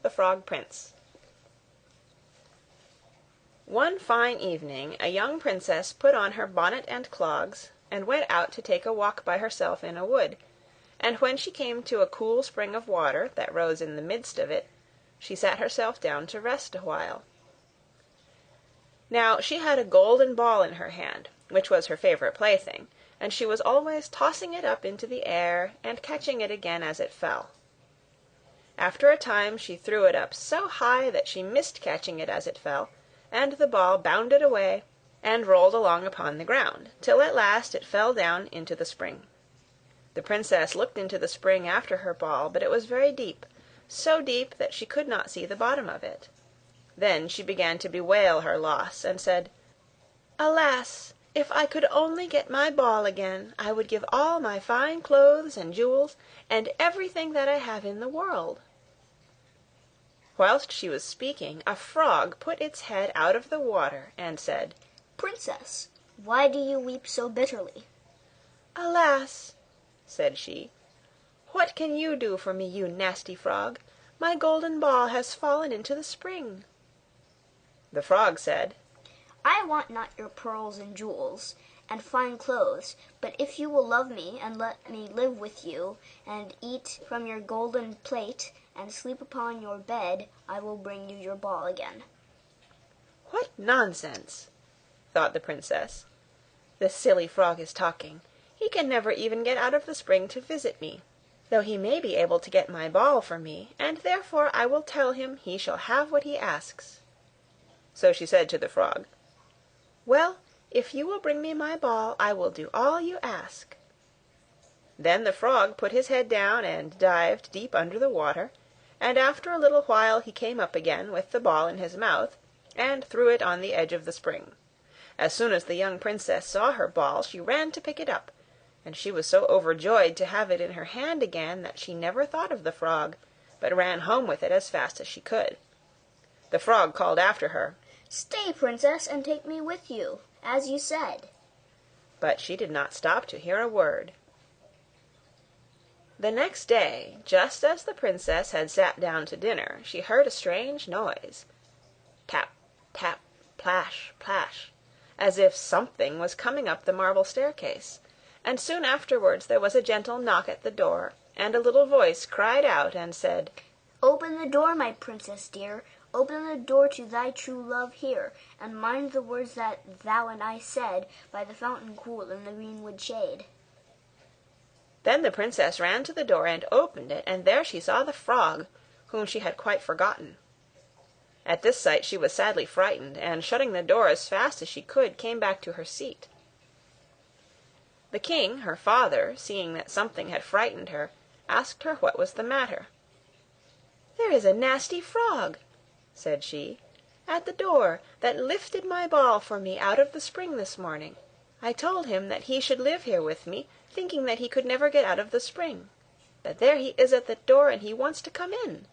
the Frog Prince One fine evening a young princess put on her bonnet and clogs, and went out to take a walk by herself in a wood, and when she came to a cool spring of water that rose in the midst of it, she sat herself down to rest awhile. Now she had a golden ball in her hand, which was her favourite plaything, and she was always tossing it up into the air, and catching it again as it fell. After a time she threw it up so high that she missed catching it as it fell, and the ball bounded away, and rolled along upon the ground, till at last it fell down into the spring. The princess looked into the spring after her ball, but it was very deep, so deep that she could not see the bottom of it. Then she began to bewail her loss, and said, "Alas! if I could only get my ball again, I would give all my fine clothes and jewels, and everything that I have in the world." Whilst she was speaking, a frog put its head out of the water, and said, "Princess, why do you weep so bitterly?" "Alas!" said she, "what can you do for me, you nasty frog? My golden ball has fallen into the spring." The frog said, "I want not your pearls and jewels and fine clothes, but if you will love me and let me live with you, and eat from your golden plate, and sleep upon your bed, I will bring you your ball again." "What nonsense!" thought the princess. "The silly frog is talking. He can never even get out of the spring to visit me, though he may be able to get my ball for me, and therefore I will tell him he shall have what he asks." So she said to the frog, "Well, if you will bring me my ball, I will do all you ask." Then the frog put his head down and dived deep under the water, and after a little while he came up again with the ball in his mouth, and threw it on the edge of the spring. As soon as the young princess saw her ball, she ran to pick it up, and she was so overjoyed to have it in her hand again that she never thought of the frog, but ran home with it as fast as she could. The frog called after her, "Stay, princess, and take me with you, as you said." But she did not stop to hear a word. The next day, just as the princess had sat down to dinner, she heard a strange noise. Tap, tap, plash, plash, as if something was coming up the marble staircase, and soon afterwards there was a gentle knock at the door, and a little voice cried out and said, "Open the door, my princess dear, open the door to thy true love here, and mind the words that thou and I said, by the fountain cool in the greenwood shade." Then the princess ran to the door and opened it, and there she saw the frog, whom she had quite forgotten. At this sight she was sadly frightened, and shutting the door as fast as she could, came back to her seat. The king, her father, seeing that something had frightened her, asked her what was the matter. "There is a nasty frog," said she, "at the door, that lifted my ball for me out of the spring this morning. I told him that he should live here with me, thinking that he could never get out of the spring. But there he is at the door, and he wants to come in."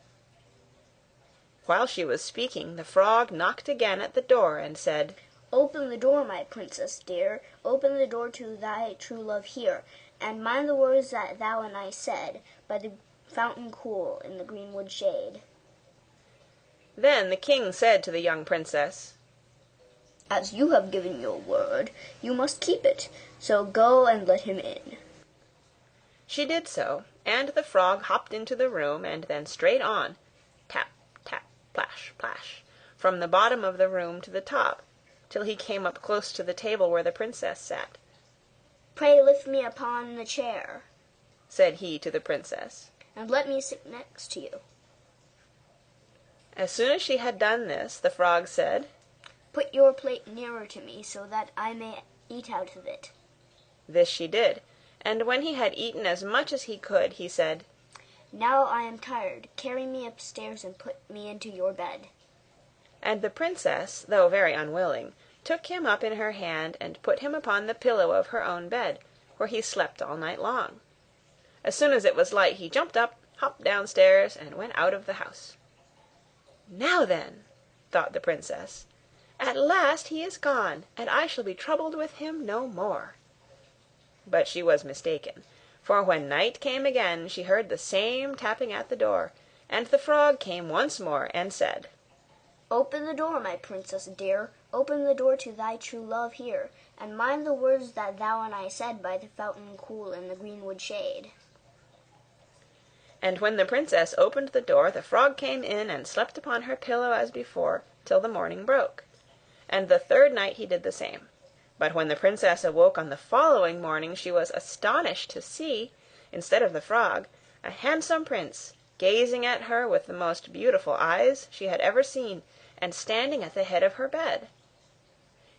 While she was speaking, the frog knocked again at the door, and said, "Open the door, my princess dear, open the door to thy true love here, and mind the words that thou and I said, by the fountain cool in the greenwood shade." Then the king said to the young princess, "As you have given your word, you must keep it, so go and let him in." She did so, and the frog hopped into the room, and then straight on, tap, tap, plash, plash, from the bottom of the room to the top, till he came up close to the table where the princess sat. "Pray lift me upon the chair," said he to the princess, "and let me sit next to you." As soon as she had done this, the frog said, "Put your plate nearer to me, so that I may eat out of it." This she did, and when he had eaten as much as he could, he said, "Now I am tired. Carry me upstairs and put me into your bed." And the princess, though very unwilling, took him up in her hand and put him upon the pillow of her own bed, where he slept all night long. As soon as it was light, he jumped up, hopped downstairs, and went out of the house. "Now then," thought the princess, "at last he is gone, and I shall be troubled with him no more." But she was mistaken, for when night came again she heard the same tapping at the door, and the frog came once more and said, "Open the door, my princess dear, open the door to thy true love here, and mind the words that thou and I said by the fountain cool in the greenwood shade." And when the princess opened the door, the frog came in and slept upon her pillow as before, till the morning broke. And the third night he did the same. But when the princess awoke on the following morning, she was astonished to see, instead of the frog, a handsome prince, gazing at her with the most beautiful eyes she had ever seen, and standing at the head of her bed.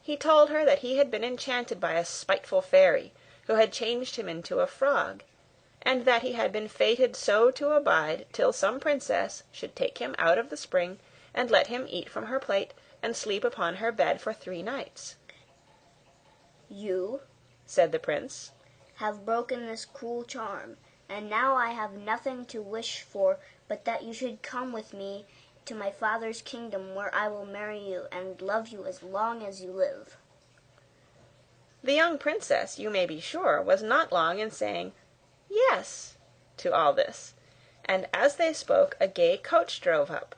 He told her that he had been enchanted by a spiteful fairy, who had changed him into a frog, and that he had been fated so to abide till some princess should take him out of the spring, and let him eat from her plate, and sleep upon her bed for 3 nights. "You," said the prince, "have broken this cruel charm, and now I have nothing to wish for but that you should come with me to my father's kingdom, where I will marry you and love you as long as you live." The young princess, you may be sure, was not long in saying "Yes" to all this, and as they spoke a gay coach drove up,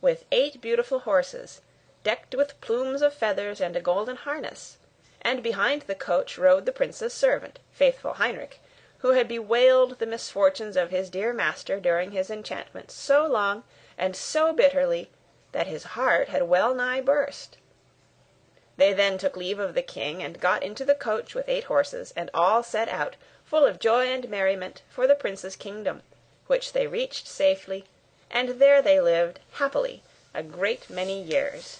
with 8 beautiful horses, decked with plumes of feathers and a golden harness, and behind the coach rode the prince's servant, faithful Heinrich, who had bewailed the misfortunes of his dear master during his enchantment so long and so bitterly that his heart had well nigh burst. They then took leave of the king, and got into the coach with 8 horses, and all set out, full of joy and merriment, for the prince's kingdom, which they reached safely, and there they lived happily a great many years.